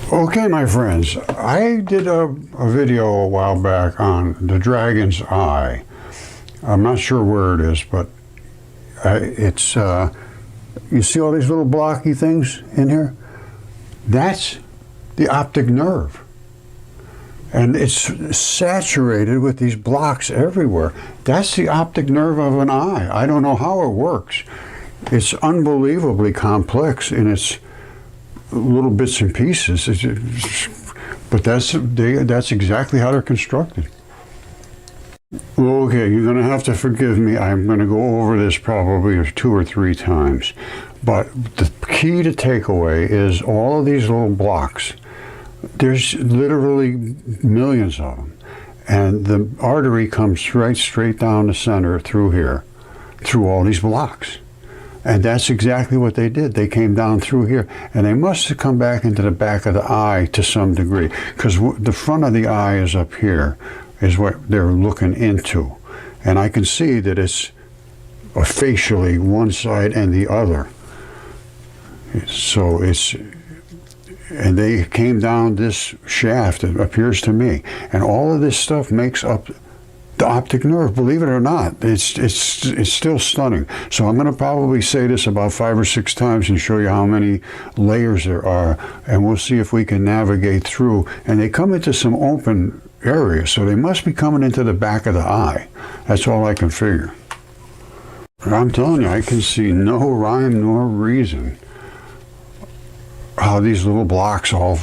Okay, my friends, I did a video a while back on the dragon's eye. I'm not sure where it is, but it's, you see all these little blocky things in here? That's the optic nerve. And it's saturated with these blocks everywhere. That's the optic nerve of an eye. I don't know how it works. It's unbelievably complex in its little bits and pieces, but that's exactly how they're constructed. Okay, you're going to have to forgive me. I'm going to go over this probably 2 or 3 times, but the key to takeaway is all of these little blocks. There's literally millions of them, and the artery comes right straight down the center through here, through all these blocks. And that's exactly what they did. They came down through here, and they must have come back into the back of the eye to some degree, because the front of the eye is up here, is what they're looking into. And I can see that it's facially one side and the other. So it's, and they came down this shaft, it appears to me. And all of this stuff makes up the optic nerve, believe it or not. It's still stunning. So I'm going to probably say this about 5 or 6 times and show you how many layers there are, and we'll see if we can navigate through. And they come into some open areas, so they must be coming into the back of the eye. That's all I can figure. But I'm telling you, I can see no rhyme nor reason how these little blocks all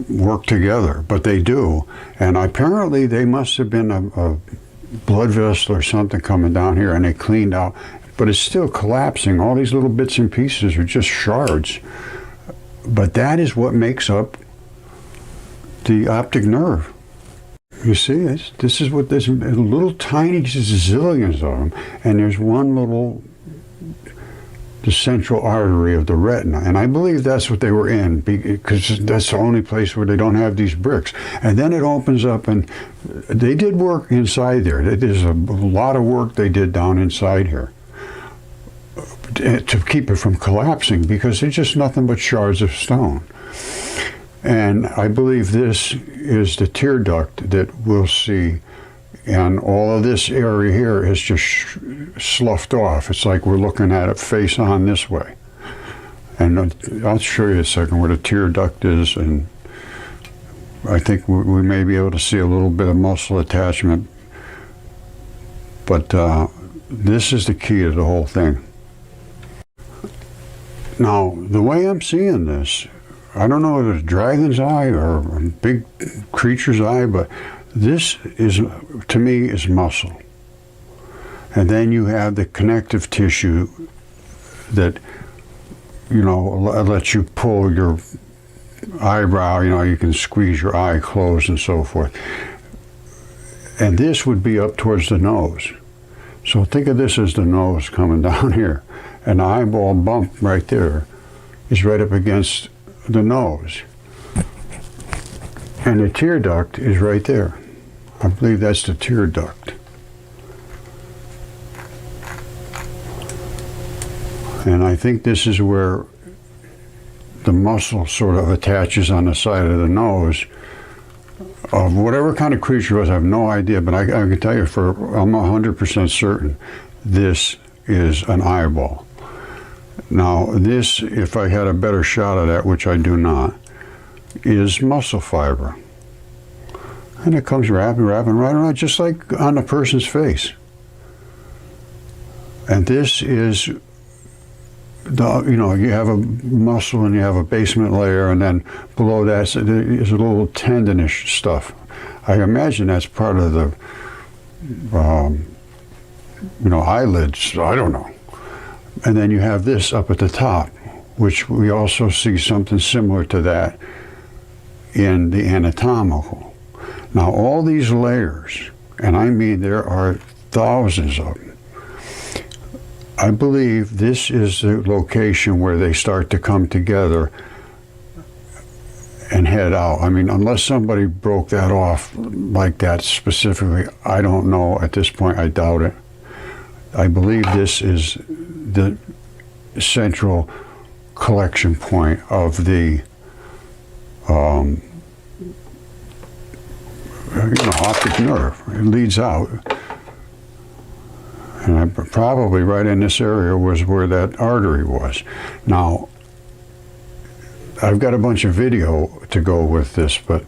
work together, but they do. And apparently they must have been a blood vessel or something coming down here, and they cleaned out, but it's still collapsing. All these little bits and pieces are just shards, but that is what makes up the optic nerve. You see, this is what there's little tiny zillions of them, and there's one little, the central artery of the retina, and I believe that's what they were in, because that's the only place where they don't have these bricks. And then it opens up, and they did work inside there. There's a lot of work they did down inside here to keep it from collapsing, because it's just nothing but shards of stone. And I believe this is the tear duct that we'll see. And all of this area here is just sloughed off. It's like we're looking at it face on this way. And I'll show you a second where the tear duct is, and I think we may be able to see a little bit of muscle attachment. But this is the key to the whole thing. Now, the way I'm seeing this, I don't know if it's a dragon's eye or a big creature's eye, but this is, to me, is muscle. And then you have the connective tissue that, you know, lets you pull your eyebrow, you know, you can squeeze your eye closed and so forth. And this would be up towards the nose. So think of this as the nose coming down here. And the eyeball bump right there is right up against the nose. And the tear duct is right there. I believe that's the tear duct. And I think this is where the muscle sort of attaches on the side of the nose of whatever kind of creature it was. I have no idea, but I can tell you I'm 100% certain this is an eyeball. Now this, if I had a better shot of that, which I do not, is muscle fiber. And it comes wrapping right around, just like on a person's face. And this is, you know, you have a muscle and you have a basement layer, and then below that is a little tendonish stuff. I imagine that's part of the, you know, eyelids, I don't know. And then you have this up at the top, which we also see something similar to that in the anatomical. Now all these layers, and I mean there are thousands of them, I believe this is the location where they start to come together and head out. I mean, unless somebody broke that off like that specifically, I don't know at this point. I doubt it. I believe this is the central collection point of the optic nerve. It leads out. And probably right in this area was where that artery was. Now, I've got a bunch of video to go with this, but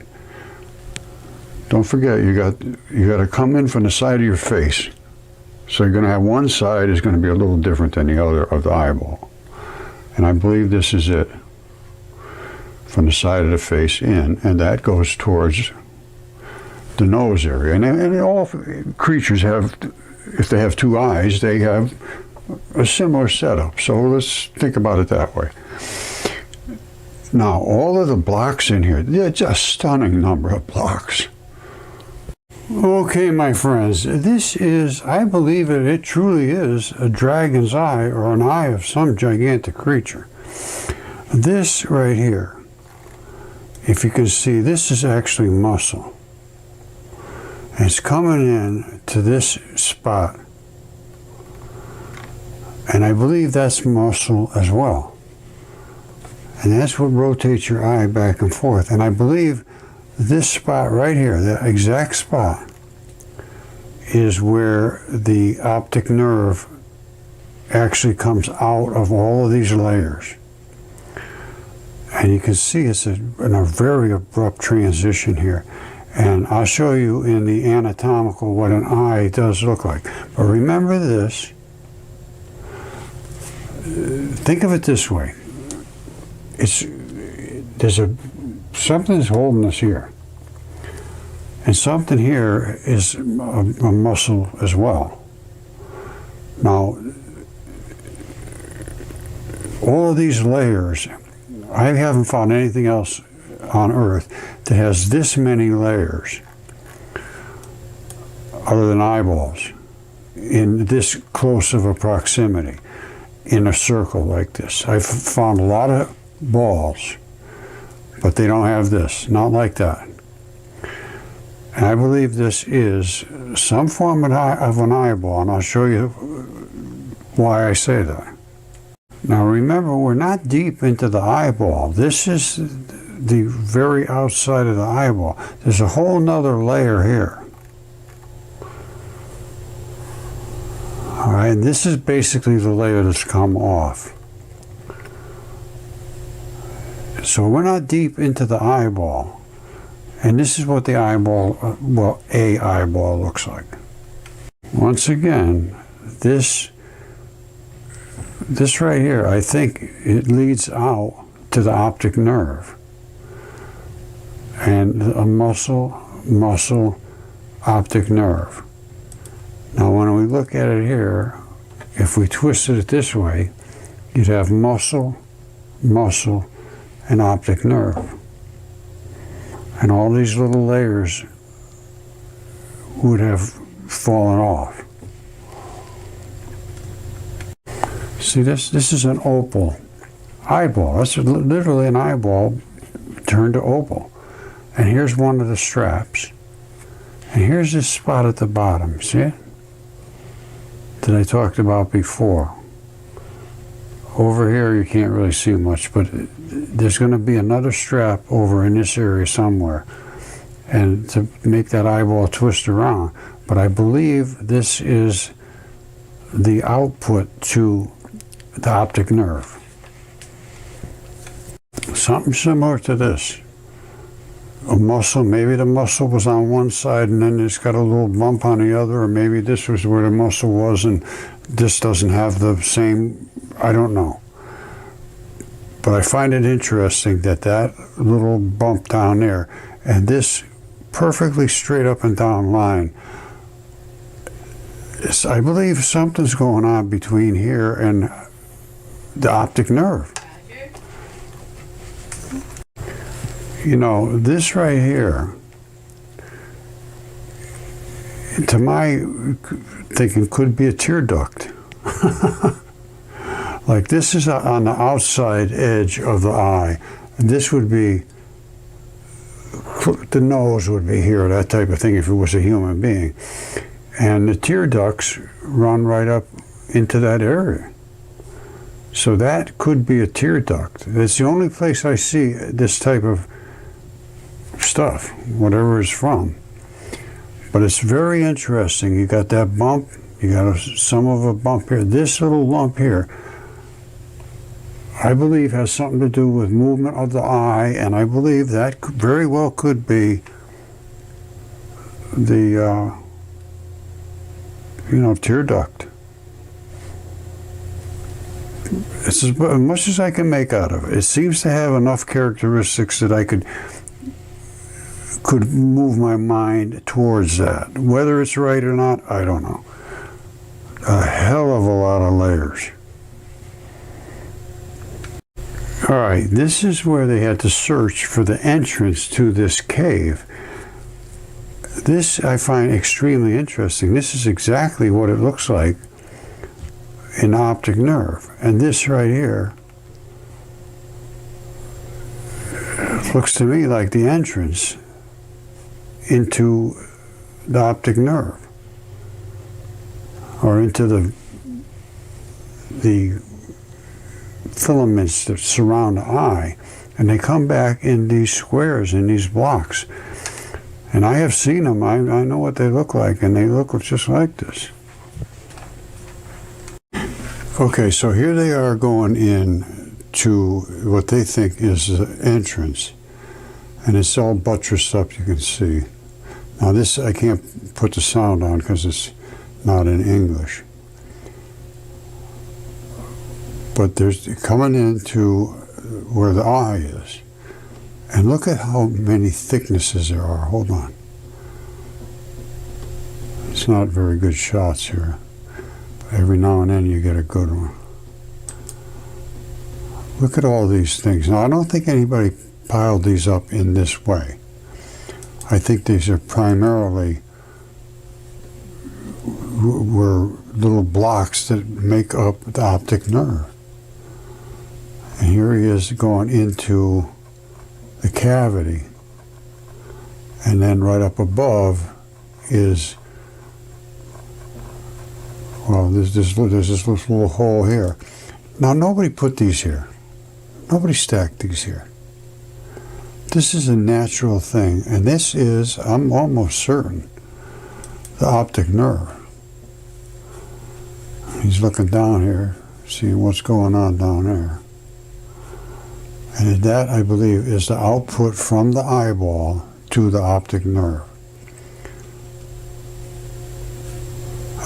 don't forget you got to come in from the side of your face. So you're going to have one side is going to be a little different than the other of the eyeball. And I believe this is it. From the side of the face in, and that goes towards the nose area. And all creatures have, if they have two eyes, they have a similar setup. So let's think about it that way. Now, all of the blocks in here, they're just stunning number of blocks. Okay, my friends, this is, I believe it truly is a dragon's eye or an eye of some gigantic creature. This right here, if you can see, this is actually muscle. And it's coming in to this spot. And I believe that's muscle as well. And that's what rotates your eye back and forth. And I believe this spot right here, that exact spot, is where the optic nerve actually comes out of all of these layers. And you can see it's in a very abrupt transition here. And I'll show you in the anatomical what an eye does look like. But remember this, think of it this way. Something's holding us here. And something here is a muscle as well. Now, all of these layers, I haven't found anything else on Earth that has this many layers other than eyeballs in this close of a proximity in a circle like this. I've found a lot of balls, but they don't have this, not like that. And I believe this is some form of an eyeball, and I'll show you why I say that. Now remember, we're not deep into the eyeball. This is the very outside of the eyeball. There's a whole nother layer here. All right, and this is basically the layer that's come off. So we're not deep into the eyeball. And this is what the eyeball, well, a eyeball looks like. Once again, this right here, I think it leads out to the optic nerve. And a muscle, optic nerve. Now when we look at it here, if we twisted it this way, you'd have muscle, and optic nerve. And all these little layers would have fallen off. See, this is an opal eyeball. That's literally an eyeball turned to opal. And here's one of the straps. And here's this spot at the bottom, see it? That I talked about before. Over here you can't really see much, but there's going to be another strap over in this area somewhere, and to make that eyeball twist around. But I believe this is the output to the optic nerve. Something similar to this. A muscle, maybe the muscle was on one side and then it's got a little bump on the other, or maybe this was where the muscle was and this doesn't have the same, I don't know. But I find it interesting that that little bump down there and this perfectly straight up and down line, I believe something's going on between here and the optic nerve. You know, this right here, to my thinking, could be a tear duct. Like this is on the outside edge of the eye. And this would be, the nose would be here, that type of thing if it was a human being. And the tear ducts run right up into that area. So that could be a tear duct. It's the only place I see this type of stuff, whatever it's from. But it's very interesting. You got that bump, you got some of a bump here. This little lump here, I believe has something to do with movement of the eye, and I believe that very well could be the, tear duct. It's as much as I can make out of it. It seems to have enough characteristics that I could move my mind towards that. Whether it's right or not, I don't know. A hell of a lot of layers. All right, this is where they had to search for the entrance to this cave. This I find extremely interesting. This is exactly what it looks like in the optic nerve. And this right here looks to me like the entrance into the optic nerve, or into the filaments that surround the eye, and they come back in these squares, in these blocks. And I have seen them. I know what they look like, and they look just like this. Okay, so here they are going in to what they think is the entrance, and it's all buttressed up, you can see. Now this, I can't put the sound on because it's not in English. But there's coming into where the eye is. And look at how many thicknesses there are. Hold on. It's not very good shots here. But every now and then you get a good one. Look at all these things. Now I don't think anybody piled these up in this way. I think these are primarily were little blocks that make up the optic nerve. And here he is going into the cavity, and then right up above is, well, there's this little hole here. Now nobody put these here. Nobody stacked these here. This is a natural thing, and this is, I'm almost certain, the optic nerve. He's looking down here, seeing what's going on down there. And that, I believe, is the output from the eyeball to the optic nerve.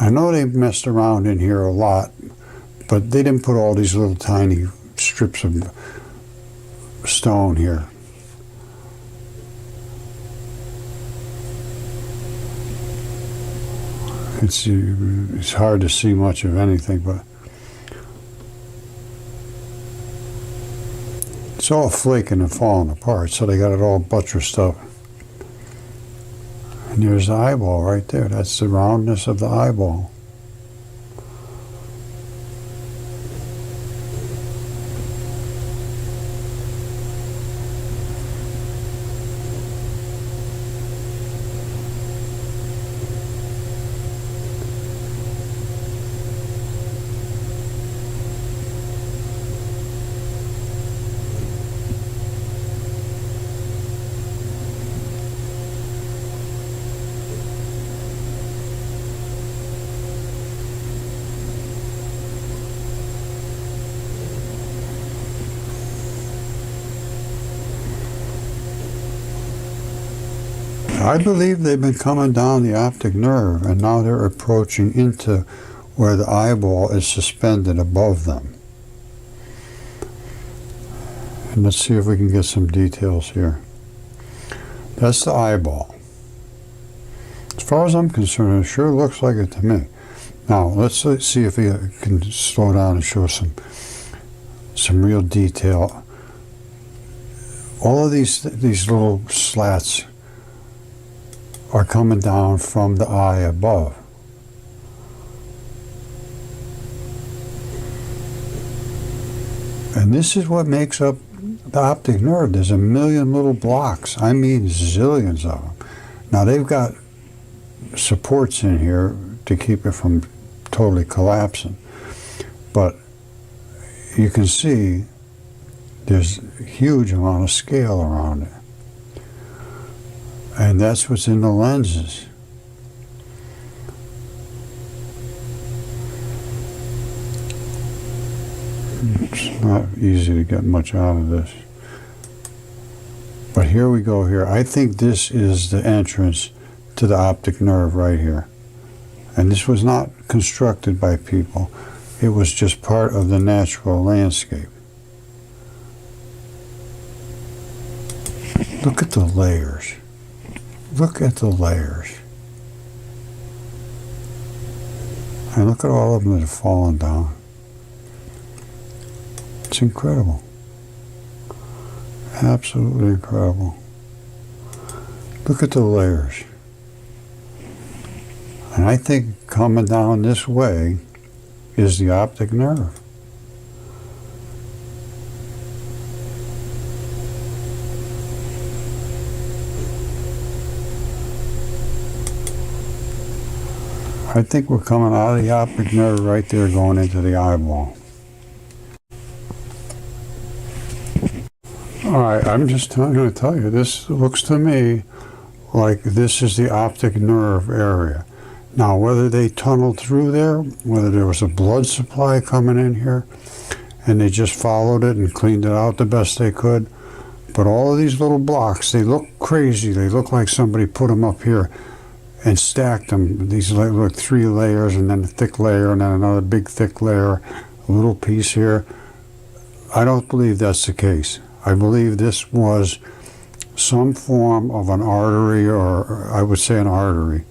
I know they messed around in here a lot, but they didn't put all these little tiny strips of stone here. It's hard to see much of anything, but it's all flaking and falling apart, so they got it all buttressed up. And there's the eyeball right there. That's the roundness of the eyeball. I believe they've been coming down the optic nerve, and now they're approaching into where the eyeball is suspended above them. And let's see if we can get some details here. That's the eyeball. As far as I'm concerned, it sure looks like it to me. Now, let's see if we can slow down and show some real detail. All of these little slats are coming down from the eye above. And this is what makes up the optic nerve. There's a million little blocks. I mean zillions of them. Now they've got supports in here to keep it from totally collapsing. But you can see there's a huge amount of scale around it. And that's what's in the lenses. It's not easy to get much out of this. But here we go here. I think this is the entrance to the optic nerve right here. And this was not constructed by people. It was just part of the natural landscape. Look at the layers. Look at the layers. And look at all of them that have fallen down. It's incredible. Absolutely incredible. Look at the layers. And I think coming down this way is the optic nerve. I think we're coming out of the optic nerve right there going into the eyeball. Alright, I'm just going to tell you, this looks to me like this is the optic nerve area. Now, whether they tunneled through there, whether there was a blood supply coming in here, and they just followed it and cleaned it out the best they could, but all of these little blocks, they look crazy. They look like somebody put them up here and stacked them. These look like 3 layers, and then a thick layer, and then another big thick layer, a little piece here. I don't believe that's the case. I believe this was some form of an artery, or I would say an artery,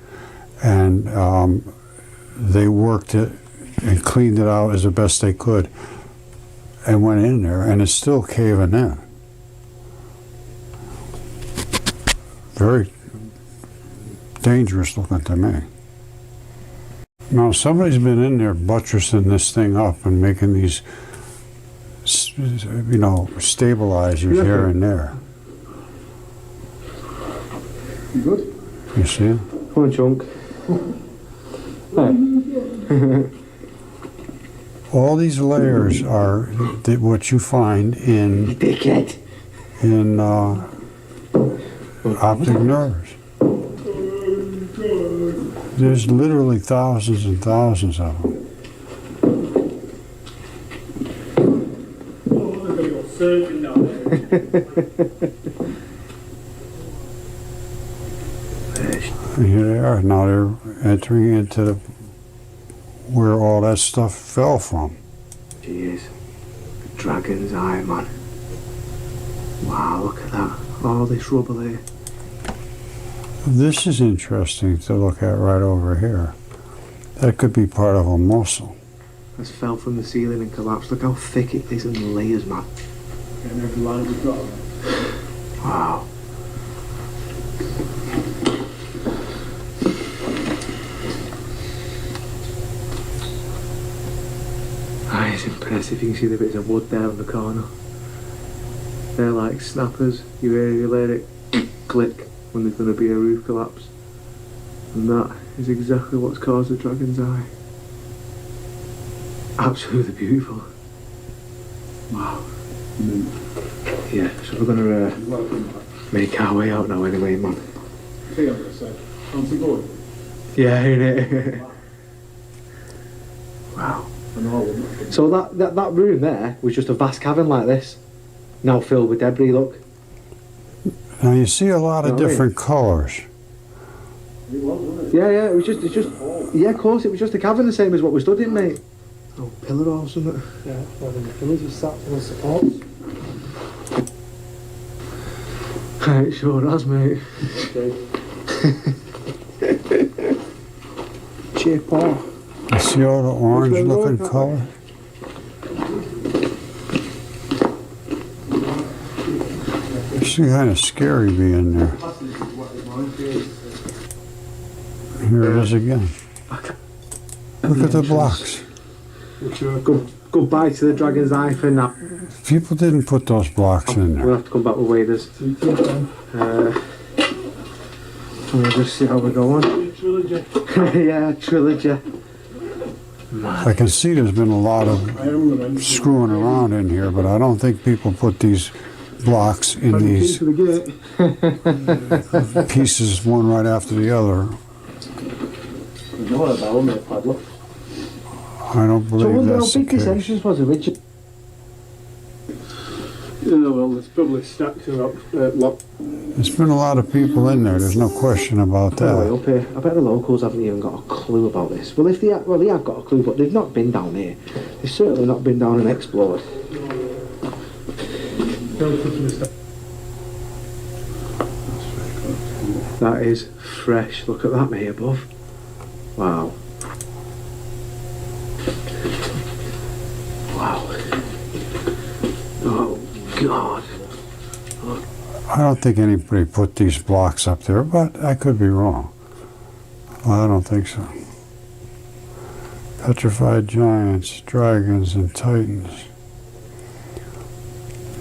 and they worked it and cleaned it out as the best they could and went in there, and it's still caving in. Very dangerous looking to me. Now somebody's been in there buttressing this thing up and making these, you know, stabilizers here and there. You good? You see it? Come on, chunk. Hey. All these layers are what you find in optic nerves. There's literally thousands and thousands of them. And here they are. Now they're entering into where all that stuff fell from. Jeez. Dragon's eye, man. Wow, look at that. All this rubble there. This is interesting to look at right over here. That could be part of a muscle. That's fell from the ceiling and collapsed. Look how thick it is in the layers, man. And every line we've got. Wow. Ah, it's impressive. You can see the bits of wood there in the corner. They're like snappers. You hear it click when there's going to be a roof collapse. And that is exactly what's caused the dragon's eye. Absolutely beautiful. Wow. Yeah, so we're going to make our way out now anyway, man. See, I'm going to say, fancy going? Yeah, innit? Wow. So that room there was just a vast cavern like this, now filled with debris, look. Now you see a lot of different colors. Yeah, it was just, yeah, of course, it was just a cavern the same as what we stood in, mate. Oh, pillar or something. Yeah, well, the pillars are sat for the supports. It sure has, mate. Chip off. You see all the orange looking color? It's kind of scary being there. Here it is again. Look at the blocks. Goodbye to the dragon's eye for now. People didn't put those blocks in We'll there. have to come back with waders. We'll just see how we're going. Trilogy. Yeah, trilogy. I can see there's been a lot of screwing around in here, but I don't think people put these blocks in these pieces one right after the other. I don't believe that's the case. Was original. Oh, well, there's probably stacks of rock. There's been a lot of people in there. There's no question about By the way, that. up here, I bet the locals haven't even got a clue about this. Well, if they have, well, they have got a clue, but they've not been down here. They've certainly not been down and explored. That is fresh. Look at that, mate, above. Wow. Wow. Oh, God. I don't think anybody put these blocks up there, but I could be wrong. Well, I don't think so. Petrified giants, dragons, and titans.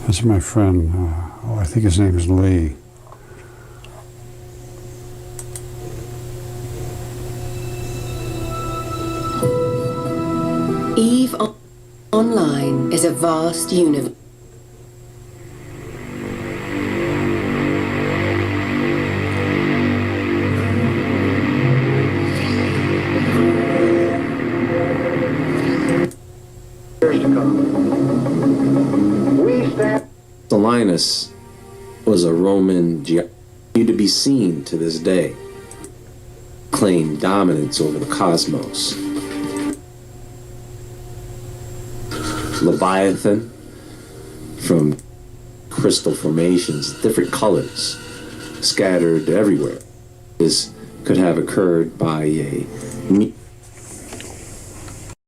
That's my friend. I think his name is Lee. EVE Online is a vast universe. Linus was a Roman geologist to be seen to this day, claimed dominance over the cosmos. Leviathan, from crystal formations, different colors, scattered everywhere. This could have occurred by a